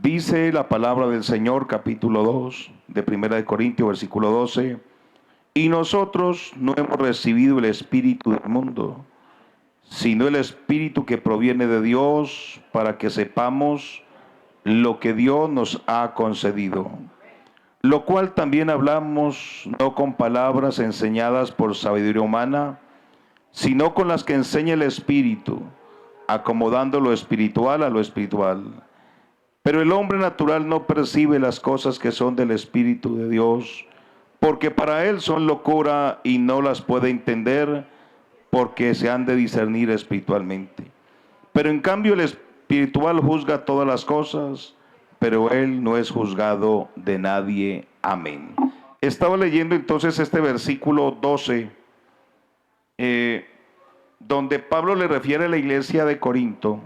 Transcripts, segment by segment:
Dice la palabra del Señor, capítulo 2 de Primera de Corintios, versículo 12. Y nosotros no hemos recibido el espíritu del mundo, sino el espíritu que proviene de Dios, para que sepamos lo que Dios nos ha concedido. Lo cual también hablamos no con palabras enseñadas por sabiduría humana, sino con las que enseña el Espíritu, acomodando lo espiritual a lo espiritual. Pero el hombre natural no percibe las cosas que son del Espíritu de Dios, porque para él son locura y no las puede entender, porque se han de discernir espiritualmente. Pero en cambio el espiritual juzga todas las cosas, pero él no es juzgado de nadie. Amén. Estaba leyendo entonces este versículo 12, donde Pablo le refiere a la iglesia de Corinto.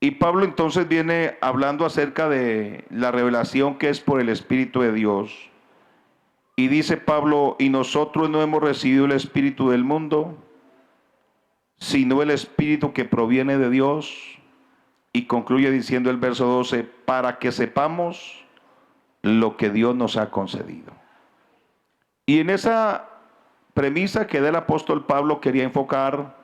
Y Pablo entonces viene hablando acerca de la revelación que es por el Espíritu de Dios. Y dice Pablo, y nosotros no hemos recibido el espíritu del mundo, sino el espíritu que proviene de Dios. Y concluye diciendo el verso 12, para que sepamos lo que Dios nos ha concedido. Y en esa premisa que da el apóstol Pablo quería enfocar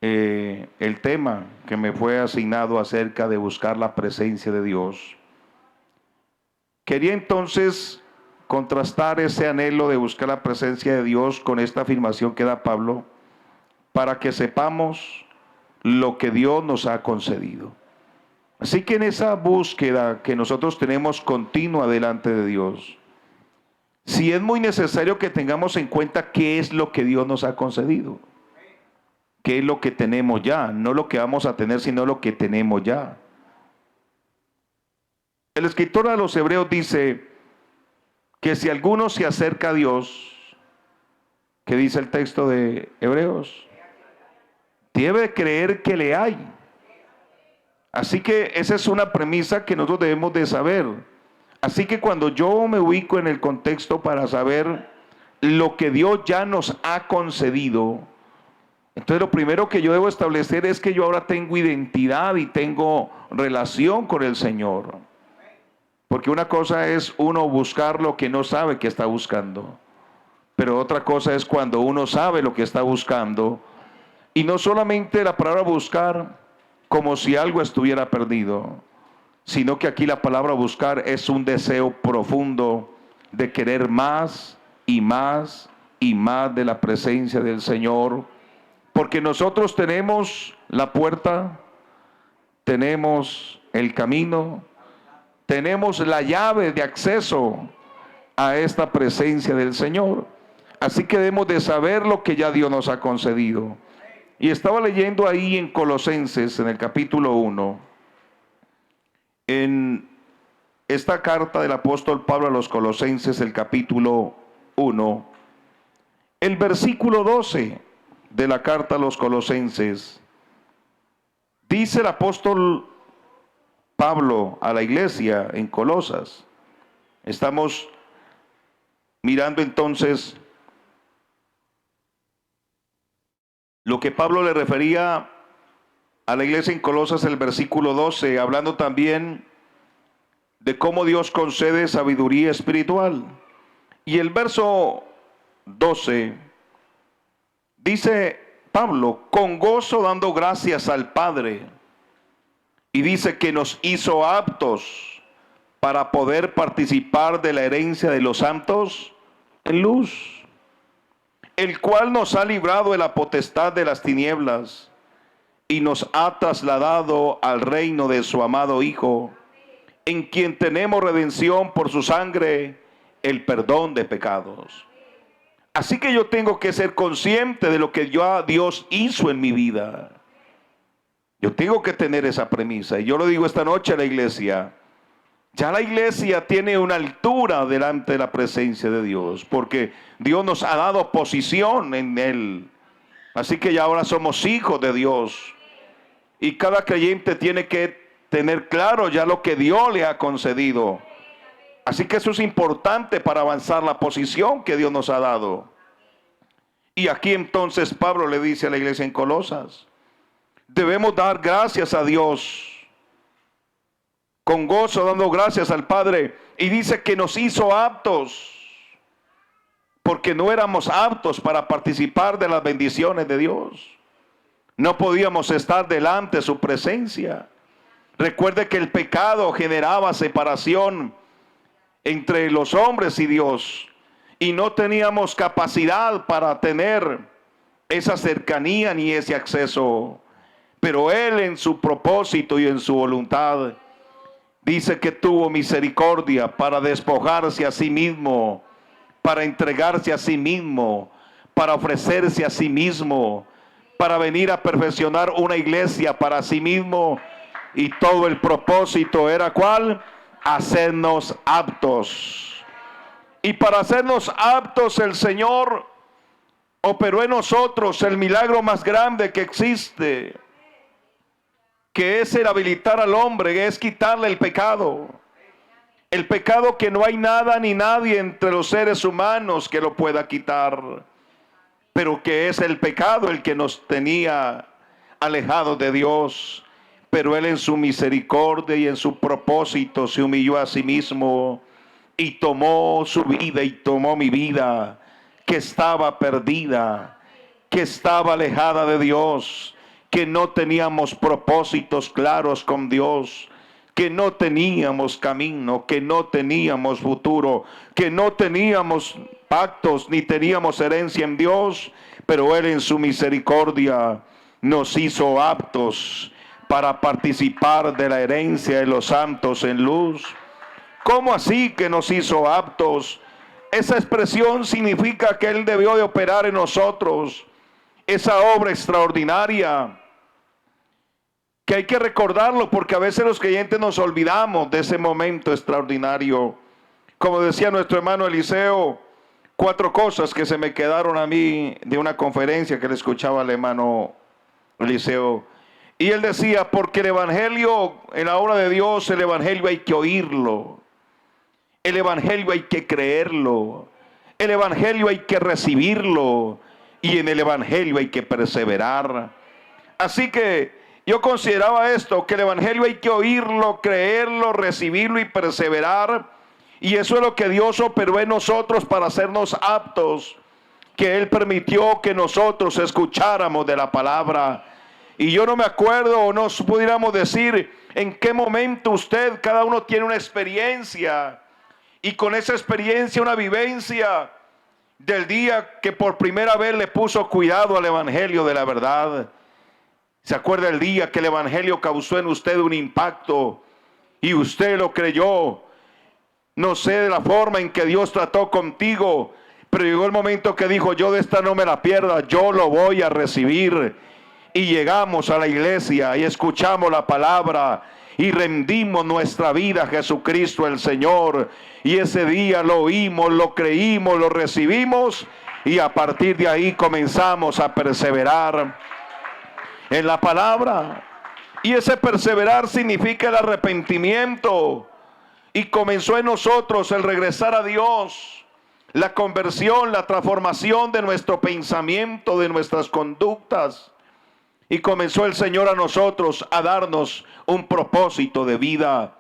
el tema que me fue asignado acerca de buscar la presencia de Dios. Quería entonces contrastar ese anhelo de buscar la presencia de Dios con esta afirmación que da Pablo, para que sepamos lo que Dios nos ha concedido. Así que en esa búsqueda que nosotros tenemos continua delante de Dios, sí es muy necesario que tengamos en cuenta qué es lo que Dios nos ha concedido, qué es lo que tenemos ya, no lo que vamos a tener, sino lo que tenemos ya. El escritor a los Hebreos dice que si alguno se acerca a Dios, ¿qué dice el texto de Hebreos? Debe creer que le hay. Así que esa es una premisa que nosotros debemos de saber. Así que cuando yo me ubico en el contexto para saber lo que Dios ya nos ha concedido, entonces lo primero que yo debo establecer es que yo ahora tengo identidad y tengo relación con el Señor. Porque una cosa es uno buscar lo que no sabe que está buscando, pero otra cosa es cuando uno sabe lo que está buscando, y no solamente la palabra buscar como si algo estuviera perdido, sino que aquí la palabra buscar es un deseo profundo de querer más y más y más de la presencia del Señor, porque nosotros tenemos la puerta, tenemos el camino, tenemos la llave de acceso a esta presencia del Señor. Así que debemos de saber lo que ya Dios nos ha concedido. Y estaba leyendo ahí en Colosenses, en el capítulo 1, en esta carta del apóstol Pablo a los Colosenses, el capítulo 1, el versículo 12 de la carta a los Colosenses, dice el apóstol Pablo a la iglesia en Colosas. Estamos mirando entonces lo que Pablo le refería a la iglesia en Colosas, el versículo 12, hablando también de cómo Dios concede sabiduría espiritual. Y el verso 12 dice Pablo, con gozo dando gracias al Padre, y dice que nos hizo aptos para poder participar de la herencia de los santos en luz, el cual nos ha librado de la potestad de las tinieblas y nos ha trasladado al reino de su amado Hijo, en quien tenemos redención por su sangre, el perdón de pecados. Así que yo tengo que ser consciente de lo que Dios hizo en mi vida. Yo tengo que tener esa premisa, y yo lo digo esta noche a la iglesia. Ya la iglesia tiene una altura delante de la presencia de Dios, porque Dios nos ha dado posición en Él. Así que ya ahora somos hijos de Dios. Y cada creyente tiene que tener claro ya lo que Dios le ha concedido. Así que eso es importante para avanzar la posición que Dios nos ha dado. Y aquí entonces Pablo le dice a la iglesia en Colosas, debemos dar gracias a Dios con gozo dando gracias al Padre. Y dice que nos hizo aptos, porque no éramos aptos para participar de las bendiciones de Dios. No podíamos estar delante de su presencia. Recuerde que el pecado generaba separación entre los hombres y Dios, y no teníamos capacidad para tener esa cercanía ni ese acceso. Pero Él, en su propósito y en su voluntad, dice que tuvo misericordia para despojarse a sí mismo, para entregarse a sí mismo, para ofrecerse a sí mismo, para venir a perfeccionar una iglesia para sí mismo. Y todo el propósito era ¿cuál? Hacernos aptos. Y para hacernos aptos, el Señor operó en nosotros el milagro más grande que existe, que es el habilitar al hombre, que es quitarle el pecado. El pecado que no hay nada ni nadie entre los seres humanos que lo pueda quitar, pero que es el pecado el que nos tenía alejados de Dios. Pero Él, en su misericordia y en su propósito, se humilló a sí mismo y tomó su vida y tomó mi vida, que estaba perdida, que estaba alejada de Dios, que no teníamos propósitos claros con Dios, que no teníamos camino, que no teníamos futuro, que no teníamos pactos ni teníamos herencia en Dios. Pero Él, en su misericordia, nos hizo aptos para participar de la herencia de los santos en luz. ¿Cómo así que nos hizo aptos? Esa expresión significa que Él debió de operar en nosotros esa obra extraordinaria, que hay que recordarlo, porque a veces los creyentes nos olvidamos de ese momento extraordinario. Como decía nuestro hermano Eliseo, 4 cosas que se me quedaron a mí de una conferencia que le escuchaba al hermano Eliseo. Y él decía, porque el evangelio, en la obra de Dios, el evangelio hay que oírlo, el evangelio hay que creerlo, el evangelio hay que recibirlo, y en el evangelio hay que perseverar. Así que yo consideraba esto, que el evangelio hay que oírlo, creerlo, recibirlo y perseverar. Y eso es lo que Dios operó en nosotros para hacernos aptos, que Él permitió que nosotros escucháramos de la palabra. Y yo no me acuerdo, o no pudiéramos decir en qué momento usted, cada uno tiene una experiencia, y con esa experiencia una vivencia del día que por primera vez le puso cuidado al evangelio de la verdad. ¿Se acuerda el día que el evangelio causó en usted un impacto y usted lo creyó? No sé de la forma en que Dios trató contigo, pero llegó el momento que dijo, yo de esta no me la pierda, yo lo voy a recibir. Y llegamos a la iglesia y escuchamos la palabra y rendimos nuestra vida a Jesucristo el Señor. Y ese día lo oímos, lo creímos, lo recibimos, y a partir de ahí comenzamos a perseverar en la palabra. Y ese perseverar significa el arrepentimiento. Y comenzó en nosotros el regresar a Dios, la conversión, la transformación de nuestro pensamiento, de nuestras conductas. Y comenzó el Señor a nosotros a darnos un propósito de vida.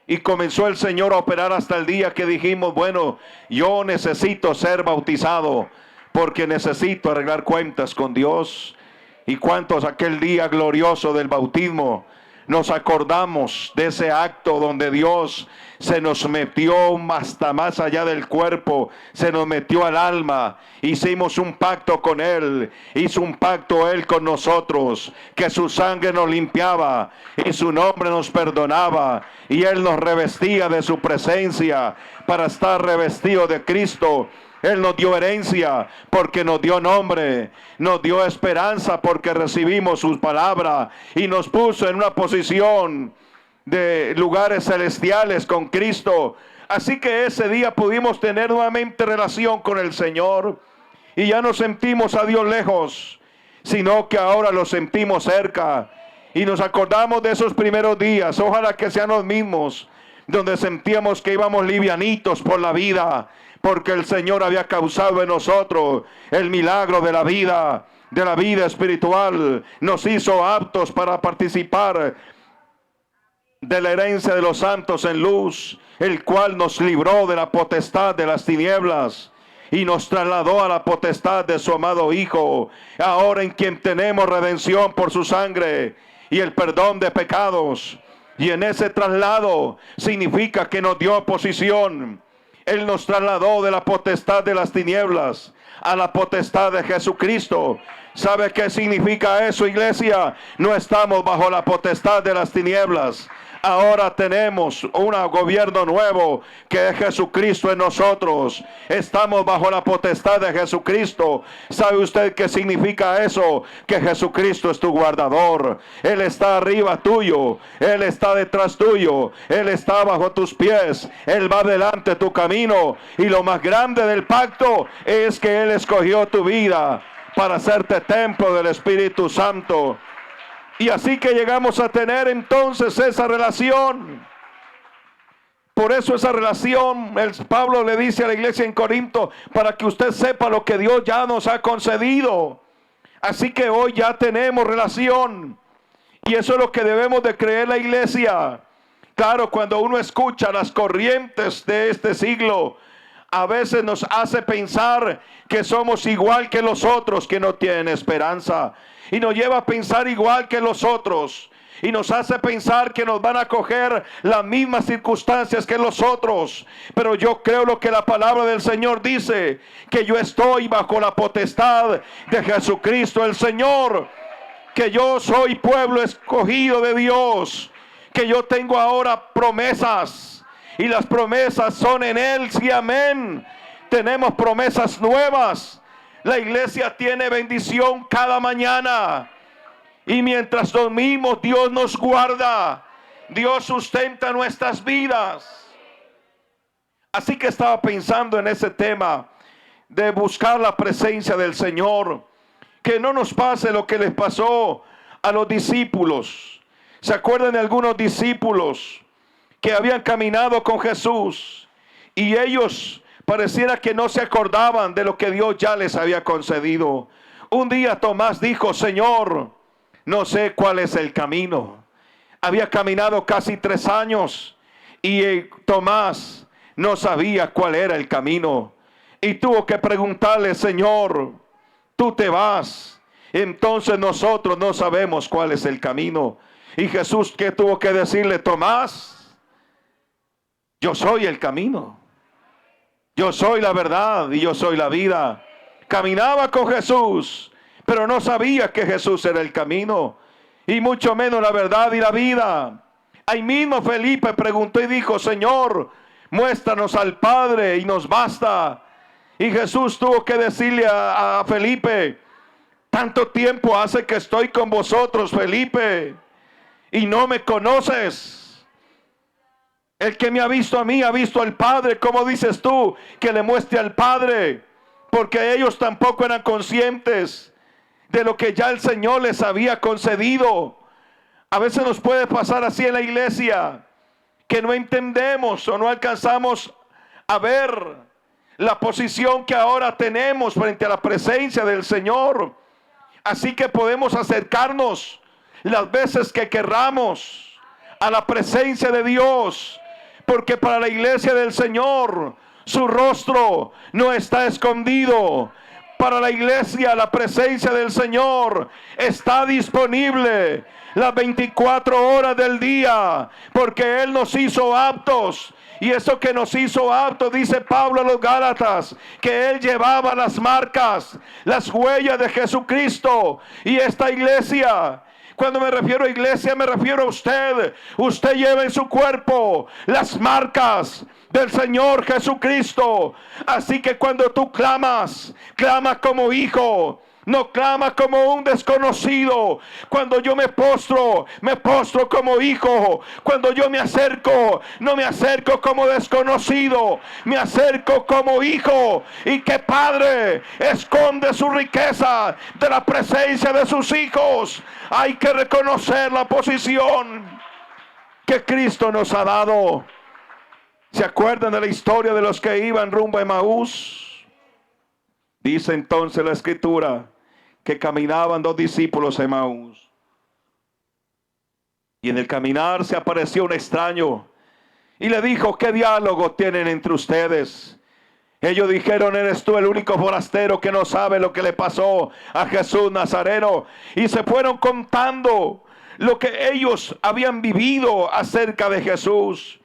Y comenzó el Señor a operar hasta el día que dijimos, bueno, yo necesito ser bautizado porque necesito arreglar cuentas con Dios. Y cuántos aquel día glorioso del bautismo nos acordamos de ese acto donde Dios se nos metió hasta más allá del cuerpo, se nos metió al alma, hicimos un pacto con Él, hizo un pacto Él con nosotros, que su sangre nos limpiaba y su nombre nos perdonaba, y Él nos revestía de su presencia para estar revestido de Cristo. Él nos dio herencia porque nos dio nombre, nos dio esperanza porque recibimos su palabra, y nos puso en una posición de lugares celestiales con Cristo. Así que ese día pudimos tener nuevamente relación con el Señor, y ya no sentimos a Dios lejos, sino que ahora lo sentimos cerca, y nos acordamos de esos primeros días, ojalá que sean los mismos, donde sentíamos que íbamos livianitos por la vida, porque el Señor había causado en nosotros el milagro de la vida espiritual. Nos hizo aptos para participar de la herencia de los santos en luz, el cual nos libró de la potestad de las tinieblas y nos trasladó a la potestad de su amado Hijo, ahora en quien tenemos redención por su sangre y el perdón de pecados. Y en ese traslado significa que nos dio posición. Él nos trasladó de la potestad de las tinieblas a la potestad de Jesucristo. ¿Sabe qué significa eso, iglesia? No estamos bajo la potestad de las tinieblas. Ahora tenemos un gobierno nuevo que es Jesucristo en nosotros. Estamos bajo la potestad de Jesucristo. ¿Sabe usted qué significa eso? Que Jesucristo es tu guardador. Él está arriba tuyo. Él está detrás tuyo. Él está bajo tus pies. Él va delante tu camino. Y lo más grande del pacto es que Él escogió tu vida para hacerte templo del Espíritu Santo. Y así que llegamos a tener entonces esa relación. Por eso esa relación, Pablo le dice a la iglesia en Corinto, para que usted sepa lo que Dios ya nos ha concedido. Así que hoy ya tenemos relación. Y eso es lo que debemos de creer la iglesia. Claro, cuando uno escucha las corrientes de este siglo, a veces nos hace pensar que somos igual que los otros que no tienen esperanza. Y nos lleva a pensar igual que los otros. Y nos hace pensar que nos van a coger las mismas circunstancias que los otros. Pero yo creo lo que la palabra del Señor dice, que yo estoy bajo la potestad de Jesucristo el Señor. Que yo soy pueblo escogido de Dios. Que yo tengo ahora promesas. Y las promesas son en Él, sí, amén. Tenemos promesas nuevas. La iglesia tiene bendición cada mañana. Y mientras dormimos, Dios nos guarda. Dios sustenta nuestras vidas. Así que estaba pensando en ese tema de buscar la presencia del Señor. Que no nos pase lo que les pasó a los discípulos. ¿Se acuerdan de algunos discípulos que habían caminado con Jesús? Y ellos pareciera que no se acordaban de lo que Dios ya les había concedido. Un día Tomás dijo: Señor, no sé cuál es el camino. Había caminado casi 3 años y Tomás no sabía cuál era el camino. Y tuvo que preguntarle: Señor, tú te vas, entonces nosotros no sabemos cuál es el camino. Y Jesús, ¿qué tuvo que decirle? Tomás, yo soy el camino. Yo soy la verdad y yo soy la vida. Caminaba con Jesús, pero no sabía que Jesús era el camino, y mucho menos la verdad y la vida. Ahí mismo Felipe preguntó y dijo: Señor, muéstranos al Padre y nos basta. Y Jesús tuvo que decirle a Felipe: tanto tiempo hace que estoy con vosotros, Felipe, y no me conoces. El que me ha visto a mí, ha visto al Padre. ¿Cómo dices tú que le muestre al Padre? Porque ellos tampoco eran conscientes de lo que ya el Señor les había concedido. A veces nos puede pasar así en la iglesia, que no entendemos o no alcanzamos a ver la posición que ahora tenemos frente a la presencia del Señor. Así que podemos acercarnos las veces que querramos a la presencia de Dios. Porque para la iglesia del Señor, su rostro no está escondido. Para la iglesia, la presencia del Señor está disponible las 24 horas del día, porque Él nos hizo aptos. Y eso que nos hizo aptos, dice Pablo a los Gálatas, que Él llevaba las marcas, las huellas de Jesucristo. Y esta iglesia, cuando me refiero a iglesia, me refiero a usted. Usted lleva en su cuerpo las marcas del Señor Jesucristo. Así que cuando tú clamas, clama como hijo. No clama como un desconocido. Cuando yo me postro como hijo. Cuando yo me acerco, no me acerco como desconocido, me acerco como hijo. Y que padre esconde su riqueza de la presencia de sus hijos. Hay que reconocer la posición que Cristo nos ha dado. ¿Se acuerdan de la historia de los que iban rumbo a Emaús? Dice entonces la Escritura que caminaban 2 discípulos a Emaús. Y en el caminar se apareció un extraño y le dijo: ¿qué diálogo tienen entre ustedes? Ellos dijeron: eres tú el único forastero que no sabe lo que le pasó a Jesús Nazareno. Y se fueron contando lo que ellos habían vivido acerca de Jesús.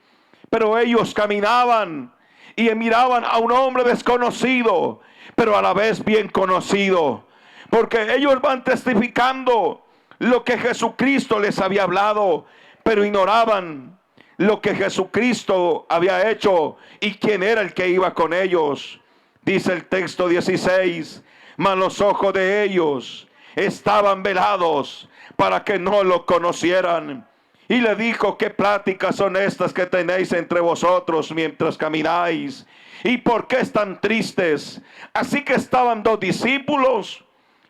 Pero ellos caminaban y miraban a un hombre desconocido, pero a la vez bien conocido, porque ellos van testificando lo que Jesucristo les había hablado, pero ignoraban lo que Jesucristo había hecho y quién era el que iba con ellos. Dice el texto 16: mas los ojos de ellos estaban velados para que no lo conocieran. Y le dijo: ¿qué pláticas son estas que tenéis entre vosotros mientras camináis? ¿Y por qué están tristes? Así que estaban dos discípulos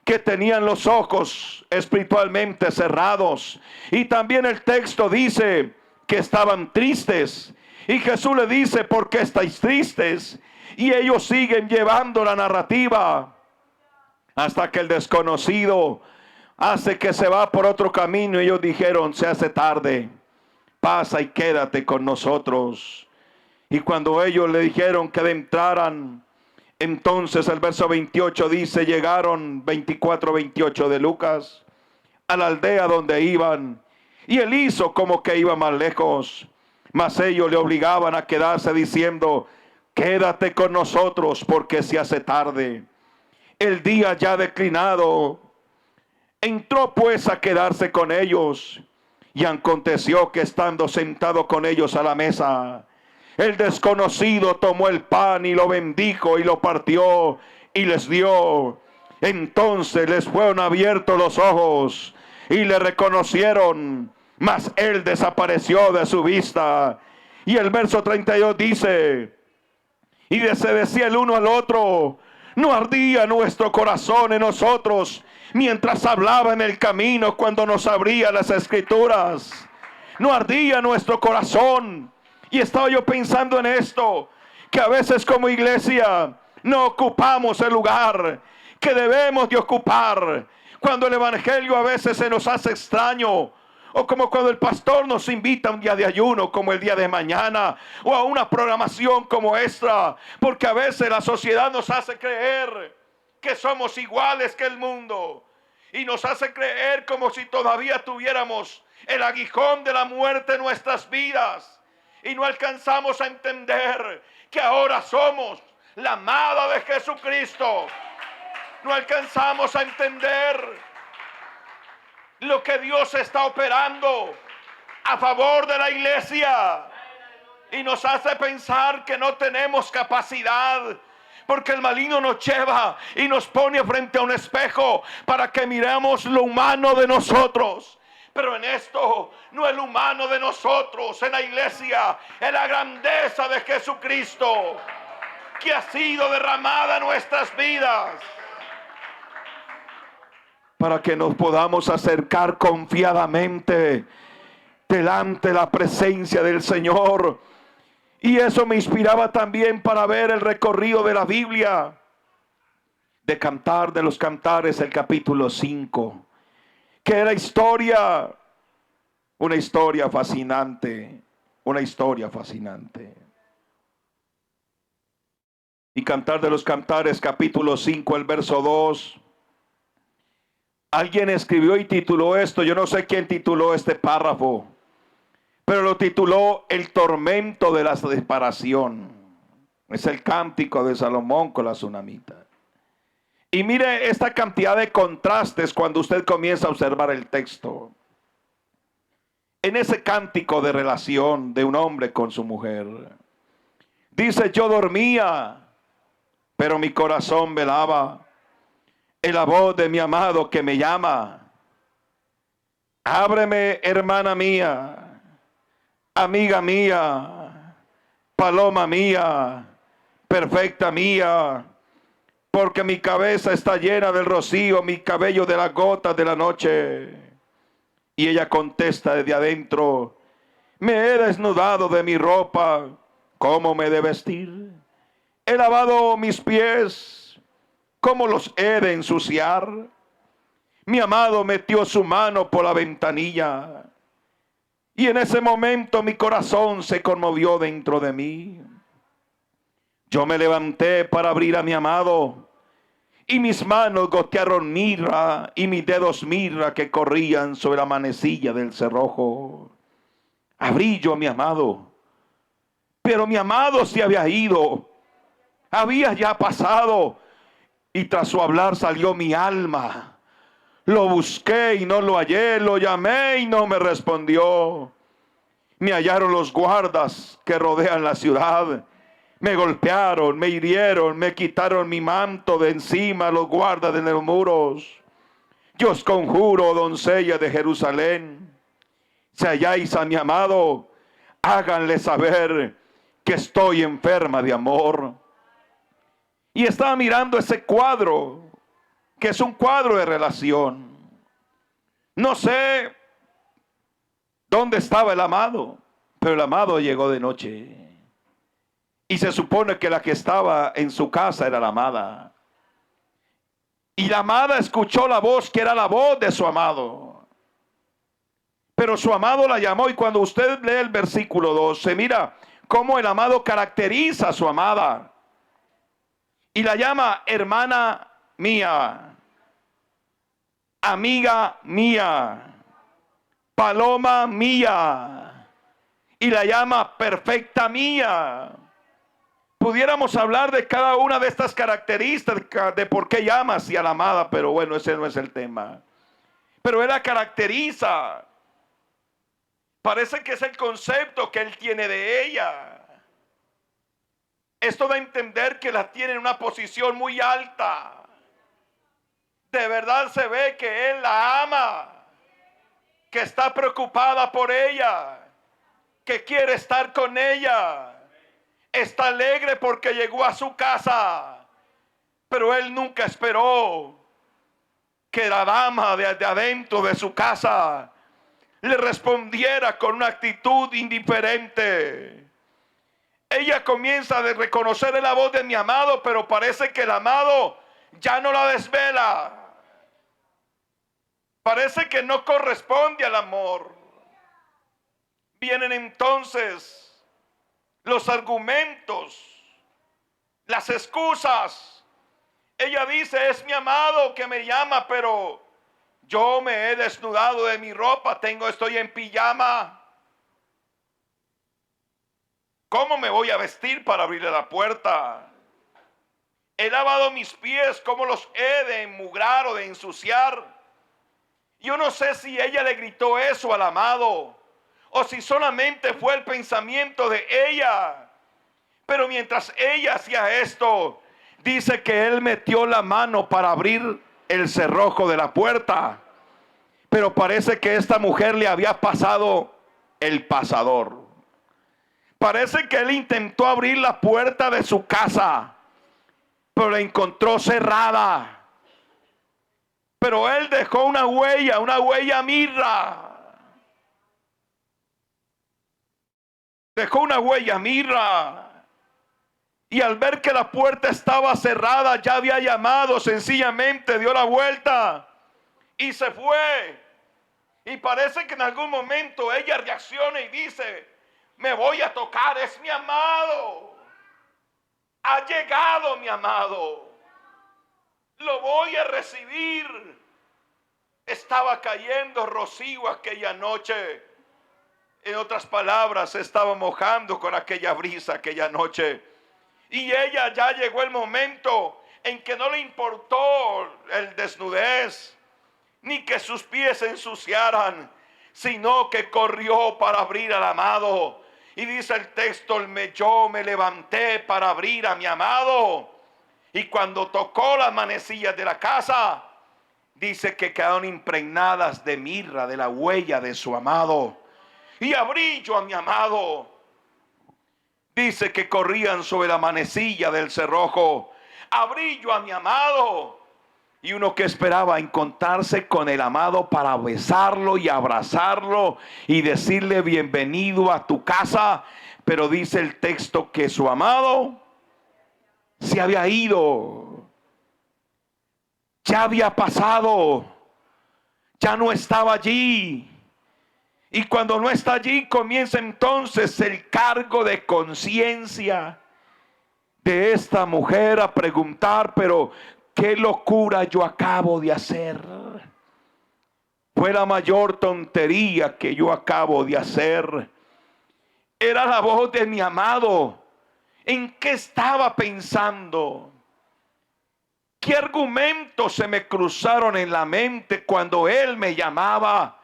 que tenían los ojos espiritualmente cerrados. Y también el texto dice que estaban tristes. Y Jesús le dice: ¿por qué estáis tristes? Y ellos siguen llevando la narrativa hasta que el desconocido hace que se va por otro camino. Ellos dijeron: se hace tarde, pasa y quédate con nosotros. Y cuando ellos le dijeron que entraran, entonces el verso 28 dice: llegaron, 24-28 de Lucas, a la aldea donde iban, y él hizo como que iba más lejos, mas ellos le obligaban a quedarse diciendo: quédate con nosotros porque se hace tarde, el día ya declinado. Entró pues a quedarse con ellos, y aconteció que estando sentado con ellos a la mesa, el desconocido tomó el pan y lo bendijo y lo partió y les dio. Entonces les fueron abiertos los ojos y le reconocieron, mas él desapareció de su vista. Y el verso 32 dice: y se decía el uno al otro: ¿no ardía nuestro corazón en nosotros mientras hablaba en el camino, cuando nos abría las escrituras? No ardía nuestro corazón. Y estaba yo pensando en esto, que a veces como iglesia no ocupamos el lugar que debemos de ocupar. Cuando el evangelio a veces se nos hace extraño, o como cuando el pastor nos invita a un día de ayuno como el día de mañana, o a una programación como esta, porque a veces la sociedad nos hace creer que somos iguales que el mundo, y nos hace creer como si todavía tuviéramos el aguijón de la muerte en nuestras vidas, y no alcanzamos a entender que ahora somos la amada de Jesucristo. No alcanzamos a entender lo que Dios está operando a favor de la iglesia, y nos hace pensar que no tenemos capacidad, porque el maligno nos lleva y nos pone frente a un espejo para que miremos lo humano de nosotros. Pero en esto no es lo humano de nosotros, en la iglesia es la grandeza de Jesucristo que ha sido derramada en nuestras vidas, para que nos podamos acercar confiadamente delante de la presencia del Señor. Y eso me inspiraba también para ver el recorrido de la Biblia, de Cantar de los Cantares, el capítulo 5, que era una historia fascinante, una historia fascinante. Y Cantar de los Cantares, capítulo 5, el verso 2. Alguien escribió y tituló esto, yo no sé quién tituló este párrafo, pero lo tituló El tormento de la separación. Es el cántico de Salomón con la tsunamita. Y mire esta cantidad de contrastes cuando usted comienza a observar el texto. En ese cántico de relación de un hombre con su mujer, dice: yo dormía, pero mi corazón velaba en la voz de mi amado que me llama. Ábreme, hermana mía, amiga mía, paloma mía, perfecta mía, porque mi cabeza está llena del rocío, mi cabello de las gotas de la noche. Y ella contesta desde adentro: me he desnudado de mi ropa, ¿cómo me he de vestir? He lavado mis pies, ¿cómo los he de ensuciar? Mi amado metió su mano por la ventanilla, Y en ese momento mi corazón se conmovió dentro de mí. Yo me levanté para abrir a mi amado, y mis manos gotearon mirra y mis dedos mirra que corrían sobre la manecilla del cerrojo. Abrí yo a mi amado, pero mi amado se había ido, había ya pasado, y tras su hablar salió mi alma. Lo busqué y no lo hallé, lo llamé y no me respondió. Me hallaron los guardas que rodean la ciudad. Me golpearon, me hirieron, me quitaron mi manto de encima los guardas de los muros. Yo os conjuro, doncella de Jerusalén, si halláis a mi amado, háganle saber que estoy enferma de amor. Y estaba mirando ese cuadro, que es un cuadro de relación. No sé dónde estaba el amado, pero el amado llegó de noche. Y se supone que la que estaba en su casa era la amada. Y la amada escuchó la voz que era la voz de su amado. Pero su amado la llamó, y cuando usted lee el versículo 12, mira cómo el amado caracteriza a su amada. Y la llama hermana mía, amiga mía, paloma mía. Y la llama perfecta mía. Pudiéramos hablar de cada una de estas características de por qué llama así a la amada, pero bueno, ese no es el tema. Pero él la caracteriza. Parece que es el concepto que él tiene de ella. Esto da a entender que la tiene en una posición muy alta. De verdad se ve que él la ama, que está preocupada por ella, que quiere estar con ella. Está alegre porque llegó a su casa, pero él nunca esperó que la dama de adentro de su casa le respondiera con una actitud indiferente. Ella comienza a reconocer la voz de mi amado, pero parece que el amado ya no la desvela. Parece que no corresponde al amor. Vienen entonces los argumentos, las excusas. Ella dice, es mi amado que me llama, pero yo me he desnudado de mi ropa, estoy en pijama. ¿Cómo me voy a vestir para abrirle la puerta? He lavado mis pies, ¿cómo los he de enmugrar o de ensuciar? Yo no sé si ella le gritó eso al amado, o si solamente fue el pensamiento de ella. Pero mientras ella hacía esto, dice que él metió la mano para abrir el cerrojo de la puerta. Pero parece que esta mujer le había pasado el pasador. Parece que él intentó abrir la puerta de su casa, pero la encontró cerrada. Pero él dejó una huella mirra. Dejó una huella mirra. Y al ver que la puerta estaba cerrada, ya había llamado, sencillamente dio la vuelta y se fue. Y parece que en algún momento ella reacciona y dice, me voy a tocar, es mi amado. Ha llegado mi amado. Lo voy a recibir. Estaba cayendo rocío aquella noche. En otras palabras, se estaba mojando con aquella brisa aquella noche. Y ella ya llegó el momento en que no le importó el desnudez, ni que sus pies se ensuciaran, sino que corrió para abrir al amado. Y dice el texto, yo me levanté para abrir a mi amado. Y cuando tocó las manecillas de la casa, dice que quedaron impregnadas de mirra, de la huella de su amado. Y abrí yo a mi amado. Dice que corrían sobre la manecilla del cerrojo. Abrí yo a mi amado. Y uno que esperaba encontrarse con el amado para besarlo y abrazarlo y decirle bienvenido a tu casa. Pero dice el texto que su amado se había ido. Ya había pasado. Ya no estaba allí. Y cuando no está allí, comienza entonces el cargo de conciencia de esta mujer a preguntar, pero ¿qué locura yo acabo de hacer? Fue la mayor tontería que yo acabo de hacer. Era la voz de mi amado. ¿En qué estaba pensando? ¿Qué argumentos se me cruzaron en la mente cuando él me llamaba?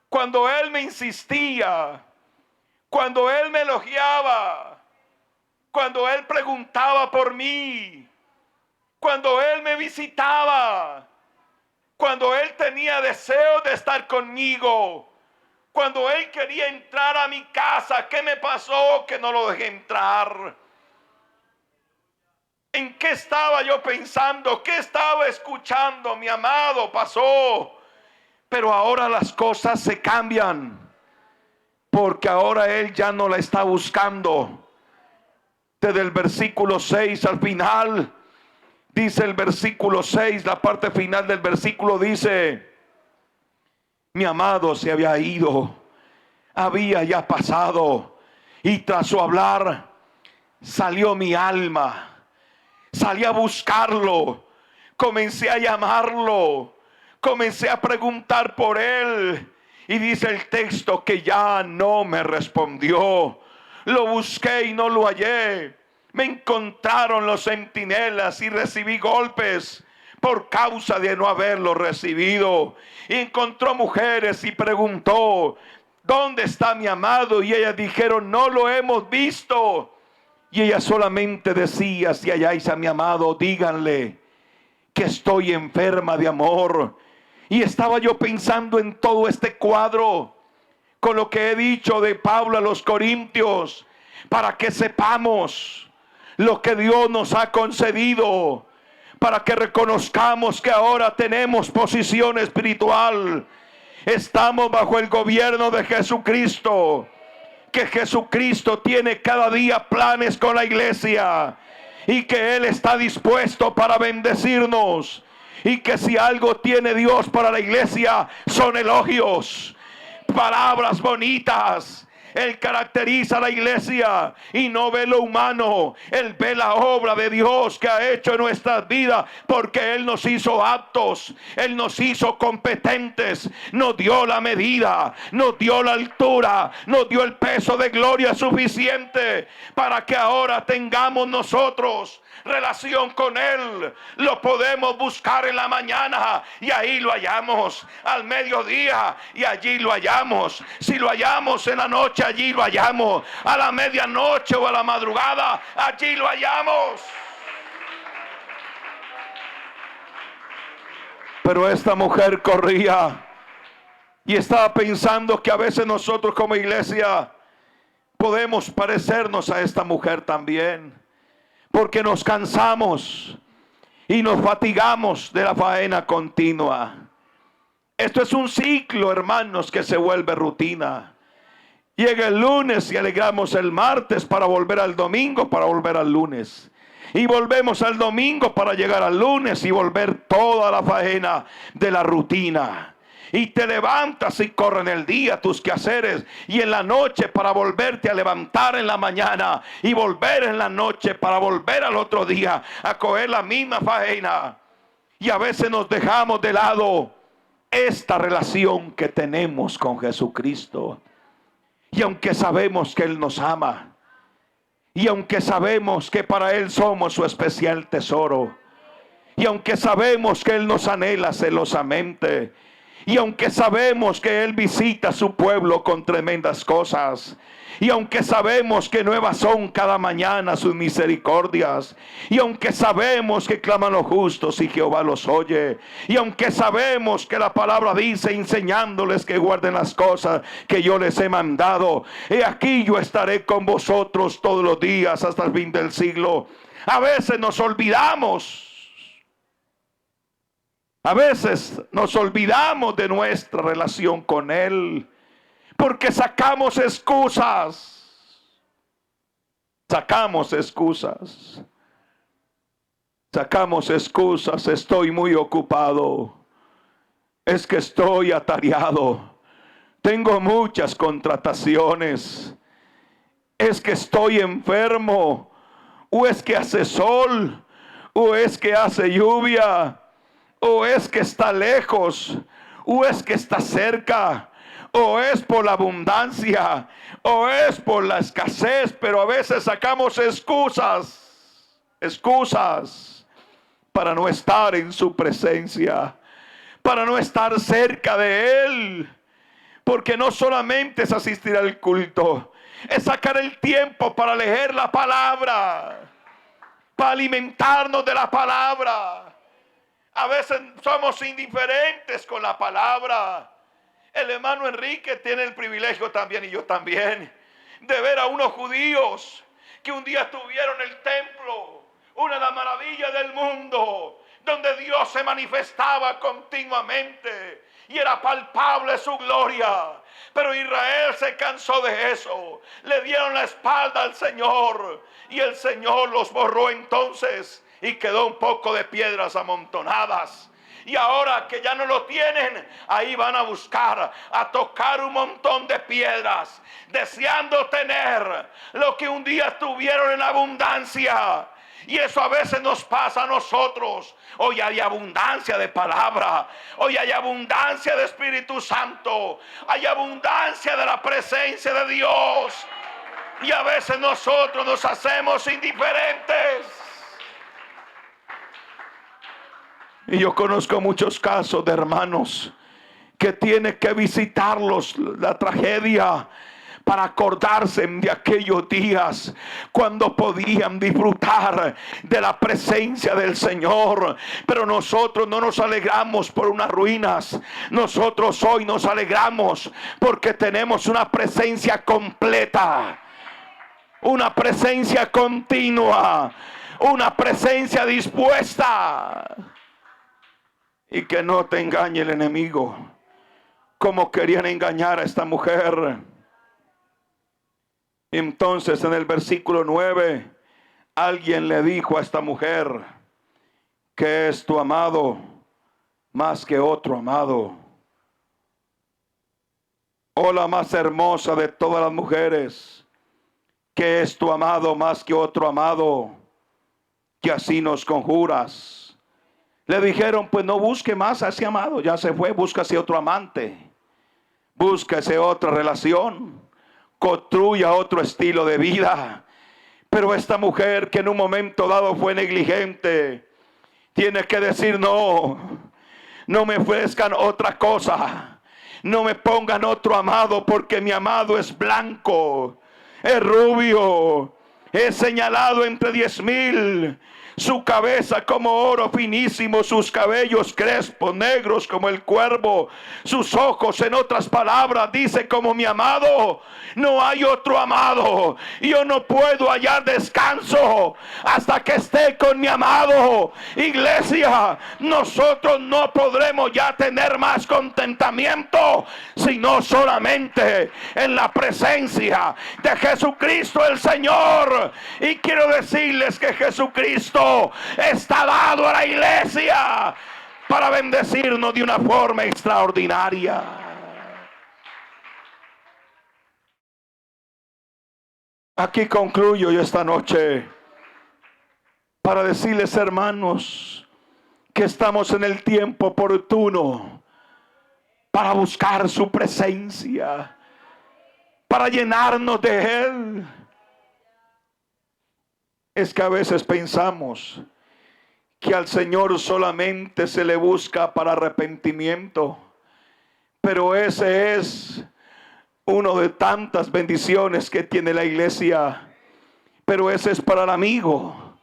Cuando él me insistía, cuando él me elogiaba, cuando él preguntaba por mí, cuando él me visitaba, cuando él tenía deseo de estar conmigo, cuando él quería entrar a mi casa. ¿Qué me pasó que no lo dejé entrar? ¿En qué estaba yo pensando? ¿Qué estaba escuchando? Mi amado pasó. Pero ahora las cosas se cambian, porque ahora él ya no la está buscando. Desde el versículo 6 al final, dice el versículo 6, la parte final del versículo dice: mi amado se había ido, había ya pasado, y tras su hablar salió mi alma. Salí a buscarlo, comencé a llamarlo, comencé a preguntar por él. Y dice el texto que ya no me respondió. Lo busqué y no lo hallé. Me encontraron los centinelas y recibí golpes por causa de no haberlo recibido. Y encontró mujeres y preguntó: ¿dónde está mi amado? Y ellas dijeron: no lo hemos visto. Y ella solamente decía: si halláis a mi amado, díganle que estoy enferma de amor. Y estaba yo pensando en todo este cuadro, con lo que he dicho de Pablo a los Corintios, para que sepamos lo que Dios nos ha concedido, para que reconozcamos que ahora tenemos posición espiritual. Estamos bajo el gobierno de Jesucristo, que Jesucristo tiene cada día planes con la iglesia, y que Él está dispuesto para bendecirnos, y que si algo tiene Dios para la iglesia son elogios, palabras bonitas. Él caracteriza a la iglesia y no ve lo humano. Él ve la obra de Dios que ha hecho en nuestras vidas, porque Él nos hizo aptos, Él nos hizo competentes, nos dio la medida, nos dio la altura, nos dio el peso de gloria suficiente para que ahora tengamos nosotros relación con Él. Lo podemos buscar en la mañana y ahí lo hallamos, al mediodía y allí lo hallamos, si lo hallamos en la noche, allí lo hallamos, a la medianoche o a la madrugada, allí lo hallamos. Pero esta mujer corría y estaba pensando que a veces nosotros como iglesia podemos parecernos a esta mujer también, porque nos cansamos y nos fatigamos de la faena continua. Esto es un ciclo, hermanos, que se vuelve rutina. Llega el lunes y alegramos el martes para volver al domingo, para volver al lunes. Y volvemos al domingo para llegar al lunes y volver toda la faena de la rutina. Y te levantas y corren el día tus quehaceres, y en la noche para volverte a levantar en la mañana, y volver en la noche para volver al otro día a coger la misma faena. Y a veces nos dejamos de lado esta relación que tenemos con Jesucristo. Y aunque sabemos que Él nos ama, y aunque sabemos que para Él somos su especial tesoro, y aunque sabemos que Él nos anhela celosamente, y aunque sabemos que Él visita a su pueblo con tremendas cosas, y aunque sabemos que nuevas son cada mañana sus misericordias, y aunque sabemos que claman los justos y Jehová los oye, y aunque sabemos que la palabra dice: enseñándoles que guarden las cosas que yo les he mandado, he aquí yo estaré con vosotros todos los días hasta el fin del siglo. A veces nos olvidamos. A veces nos olvidamos de nuestra relación con Él, porque sacamos excusas. Sacamos excusas. Sacamos excusas. Estoy muy ocupado. Es que estoy atareado. Tengo muchas contrataciones. Es que estoy enfermo, o es que hace sol, o es que hace lluvia, o es que está lejos, o es que está cerca, o es por la abundancia, o es por la escasez. Pero a veces sacamos excusas para no estar en su presencia, para no estar cerca de Él. Porque no solamente es asistir al culto, es sacar el tiempo para leer la palabra, para alimentarnos de la palabra. A veces somos indiferentes con la palabra. El hermano Enrique tiene el privilegio también, y yo también, de ver a unos judíos que un día tuvieron el templo, una de las maravillas del mundo, donde Dios se manifestaba continuamente y era palpable su gloria. Pero Israel se cansó de eso, le dieron la espalda al Señor, y el Señor los borró entonces, y quedó un poco de piedras amontonadas. Y ahora que ya no lo tienen, ahí van a buscar, a tocar un montón de piedras, deseando tener lo que un día tuvieron en abundancia. Y eso a veces nos pasa a nosotros. Hoy hay abundancia de palabra, hoy hay abundancia de Espíritu Santo, hay abundancia de la presencia de Dios, y a veces nosotros nos hacemos indiferentes. Y yo conozco muchos casos de hermanos que tienen que visitarlos, la tragedia, para acordarse de aquellos días cuando podían disfrutar de la presencia del Señor. Pero nosotros no nos alegramos por unas ruinas. Nosotros hoy nos alegramos porque tenemos una presencia completa, una presencia continua, una presencia dispuesta. Y que no te engañe el enemigo como querían engañar a esta mujer. Entonces en el versículo 9, alguien le dijo a esta mujer: ¿qué es tu amado más que otro amado? Oh, la más hermosa de todas las mujeres, ¿qué es tu amado más que otro amado, que así nos conjuras? Le dijeron: pues no busque más a ese amado, ya se fue, búscase otro amante, búsquese otra relación, construya otro estilo de vida. Pero esta mujer, que en un momento dado fue negligente, tiene que decir: no me ofrezcan otra cosa, no me pongan otro amado, porque mi amado es blanco, es rubio, es señalado entre 10,000. Su cabeza como oro finísimo, sus cabellos crespos, negros como el cuervo, sus ojos, en otras palabras, dice: como mi amado. No hay otro amado. Yo no puedo hallar descanso hasta que esté con mi amado. Iglesia, nosotros no podremos ya tener más contentamiento, sino solamente en la presencia de Jesucristo el Señor. Y quiero decirles que Jesucristo está dado a la iglesia para bendecirnos de una forma extraordinaria. Aquí concluyo yo esta noche para decirles, hermanos, que estamos en el tiempo oportuno para buscar su presencia, para llenarnos de Él. Es que a veces pensamos que al Señor solamente se le busca para arrepentimiento, pero ese es uno de tantas bendiciones que tiene la iglesia. Pero ese es para el amigo,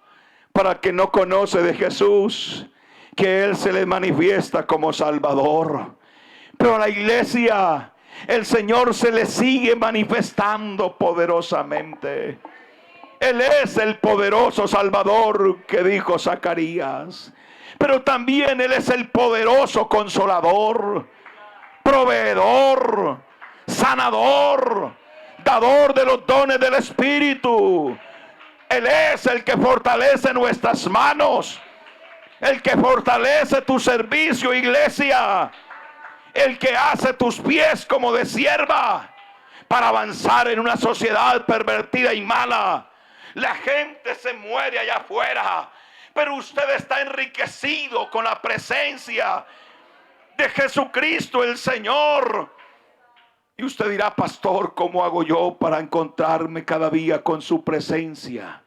para el que no conoce de Jesús, que Él se le manifiesta como Salvador. Pero a la iglesia el Señor se le sigue manifestando poderosamente. Él es el poderoso Salvador que dijo Zacarías. Pero también Él es el poderoso Consolador, proveedor, sanador, dador de los dones del Espíritu. Él es el que fortalece nuestras manos, el que fortalece tu servicio, iglesia. el que hace tus pies como de sierva para avanzar en una sociedad pervertida y mala. La gente se muere allá afuera, pero usted está enriquecido con la presencia de Jesucristo el Señor. Y usted dirá: pastor, ¿cómo hago yo para encontrarme cada día con su presencia?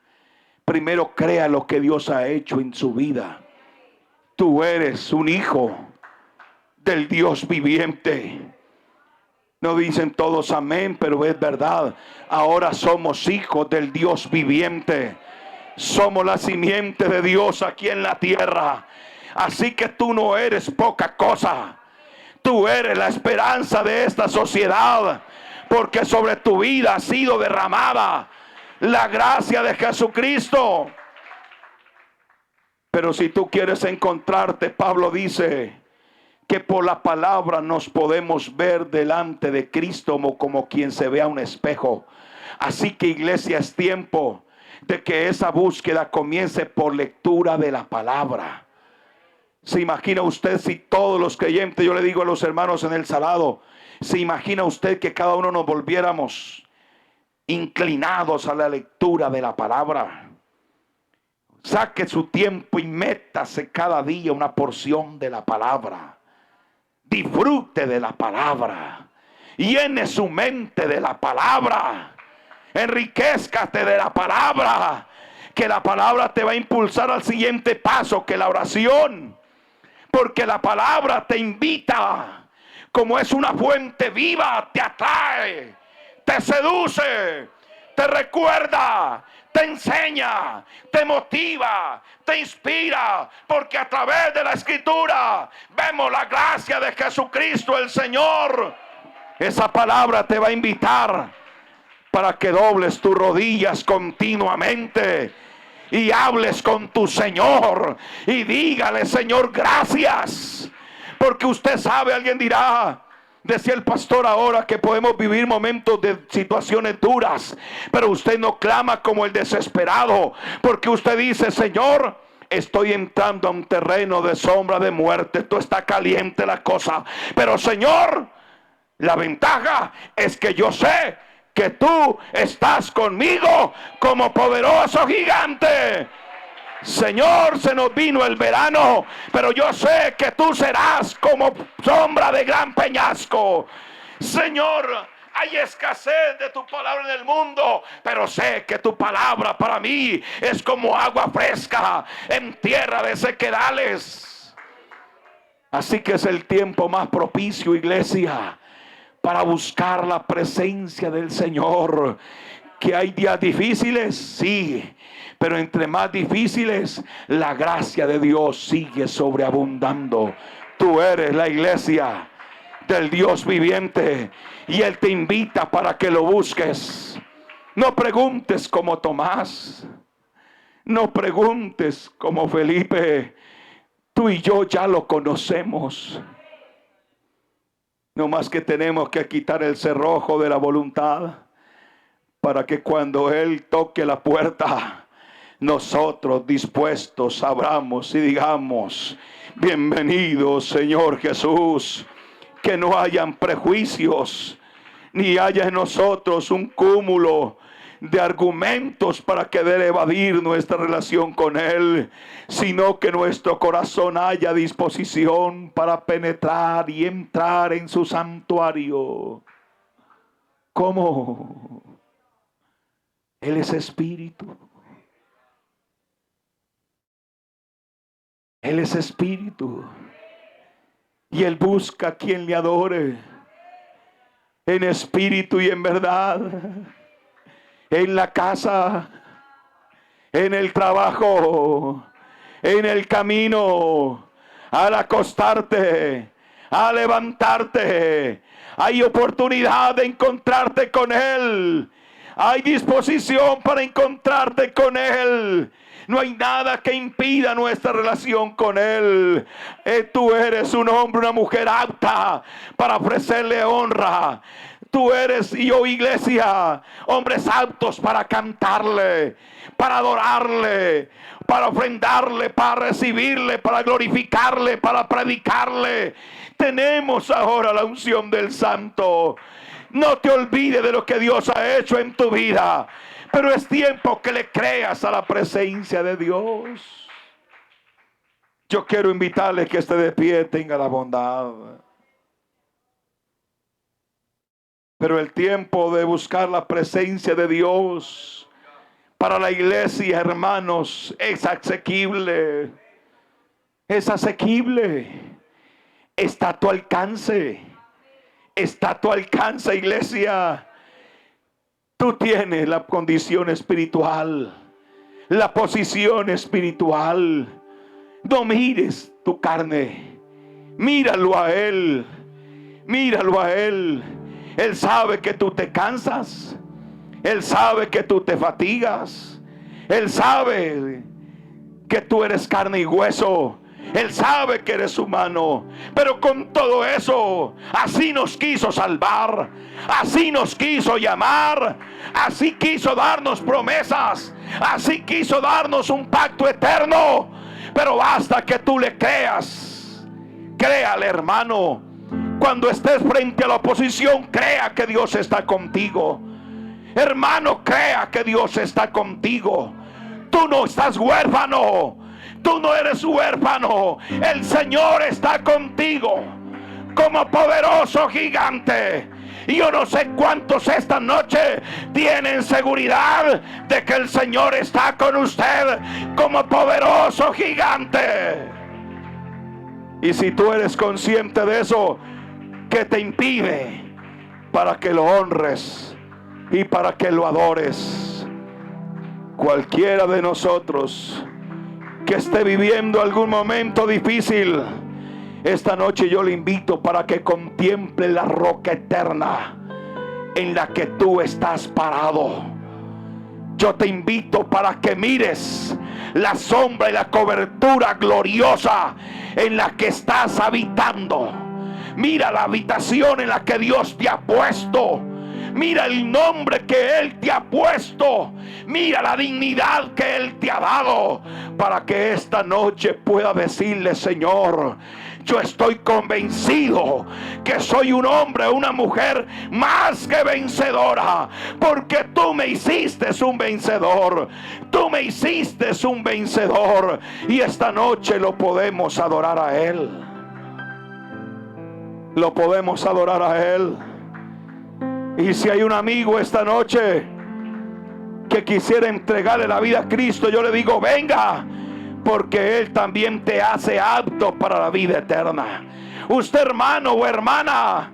Primero crea lo que Dios ha hecho en su vida. Tú eres un hijo del Dios viviente. No dicen todos amén, pero es verdad. Ahora somos hijos del Dios viviente. Somos la simiente de Dios aquí en la tierra. Así que tú no eres poca cosa. Tú eres la esperanza de esta sociedad, porque sobre tu vida ha sido derramada la gracia de Jesucristo. Pero si tú quieres encontrarte, Pablo dice que por la palabra nos podemos ver delante de Cristo como quien se ve a un espejo. Así que, iglesia, es tiempo de que esa búsqueda comience por lectura de la palabra. ¿Se imagina usted si todos los creyentes, yo le digo a los hermanos en el Salado, se imagina usted que cada uno nos volviéramos inclinados a la lectura de la palabra? Saque su tiempo y métase cada día una porción de la palabra. Disfrute de la palabra. Llene su mente de la palabra. Enriquézcate de la palabra. Que la palabra te va a impulsar al siguiente paso, que la oración. Porque la palabra te invita, como es una fuente viva, te atrae, te seduce, te recuerda, te enseña, te motiva, te inspira. Porque a través de la Escritura vemos la gracia de Jesucristo el Señor. Esa palabra te va a invitar para que dobles tus rodillas continuamente y hables con tu Señor y dígale: Señor, gracias. Porque usted sabe, alguien dirá, decía el pastor ahora, que podemos vivir momentos de situaciones duras, pero usted no clama como el desesperado, porque usted dice: Señor, estoy entrando a un terreno de sombra de muerte, esto está caliente la cosa, pero Señor, la ventaja es que yo sé que tú estás conmigo como poderoso gigante. Señor, se nos vino el verano, pero yo sé que tú serás como sombra de gran peñasco. Señor, hay escasez de tu palabra en el mundo, pero sé que tu palabra para mí es como agua fresca en tierra de sequedales. Así que es el tiempo más propicio, iglesia, para buscar la presencia del Señor. Que hay días difíciles, sí, pero entre más difíciles, la gracia de Dios sigue sobreabundando. Tú eres la iglesia del Dios viviente y Él te invita para que lo busques. No preguntes como Tomás, no preguntes como Felipe. Tú y yo ya lo conocemos. No más que tenemos que quitar el cerrojo de la voluntad para que cuando Él toque la puerta, nosotros dispuestos abramos y digamos: bienvenido, Señor Jesús. Que no hayan prejuicios, ni haya en nosotros un cúmulo de argumentos para querer evadir nuestra relación con Él, sino que nuestro corazón haya disposición para penetrar y entrar en su santuario. ¿Cómo? Él es espíritu. Él es espíritu. Y Él busca a quien le adore en espíritu y en verdad. En la casa, en el trabajo, en el camino, al acostarte, al levantarte, hay oportunidad de encontrarte con Él. Hay disposición para encontrarte con Él. No hay nada que impida nuestra relación con Él. Tú eres un hombre, una mujer apta para ofrecerle honra. Tú eres y yo, iglesia, hombres aptos para cantarle, para adorarle, para ofrendarle, para recibirle, para glorificarle, para predicarle. Tenemos ahora la unción del Santo. No te olvides de lo que Dios ha hecho en tu vida, pero es tiempo que le creas a la presencia de Dios. Yo quiero invitarle que esté de pie, tenga la bondad. Pero el tiempo de buscar la presencia de Dios para la iglesia, hermanos, es asequible. Es asequible. Está a tu alcance. Está a tu alcance, iglesia. Tú tienes la condición espiritual, la posición espiritual. No mires tu carne. Míralo a Él. Míralo a Él. Él sabe que tú te cansas. Él sabe que tú te fatigas. Él sabe que tú eres carne y hueso. Él sabe que eres humano. Pero con todo eso, así nos quiso salvar. Así nos quiso llamar. Así quiso darnos promesas. Así quiso darnos un pacto eterno. Pero basta que tú le creas. Créale, hermano. Cuando estés frente a la oposición, crea que Dios está contigo. Hermano, crea que Dios está contigo. Tú no estás huérfano. Tú no eres huérfano. El Señor está contigo como poderoso gigante. Y yo no sé cuántos esta noche tienen seguridad de que el Señor está con usted como poderoso gigante. Y si tú eres consciente de eso, ¿qué te impide para que lo honres y para que lo adores? Cualquiera de nosotros que esté viviendo algún momento difícil, esta noche yo le invito para que contemple la roca eterna en la que tú estás parado. Yo te invito para que mires la sombra y la cobertura gloriosa en la que estás habitando. Mira la habitación en la que Dios te ha puesto. Mira el nombre que Él te ha puesto. Mira la dignidad que Él te ha dado, para que esta noche pueda decirle: Señor, yo estoy convencido que soy un hombre o una mujer más que vencedora, porque tú me hiciste un vencedor. Tú me hiciste un vencedor. Y esta noche lo podemos adorar a Él. Lo podemos adorar a Él. Y si hay un amigo esta noche que quisiera entregarle la vida a Cristo, yo le digo: venga, porque Él también te hace apto para la vida eterna. Usted, hermano o hermana,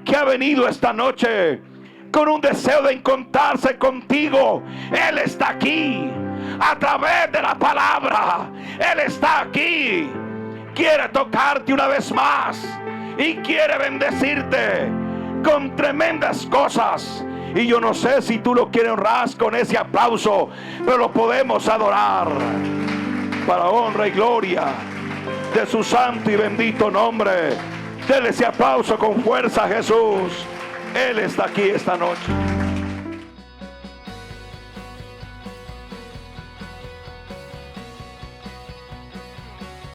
que ha venido esta noche con un deseo de encontrarse contigo, Él está aquí a través de la palabra. Él está aquí. Quiere tocarte una vez más y quiere bendecirte con tremendas cosas. Y yo no sé si tú lo quieres honrar con ese aplauso, pero lo podemos adorar para honra y gloria de su santo y bendito nombre. Dele ese aplauso con fuerza a Jesús. Él está aquí esta noche.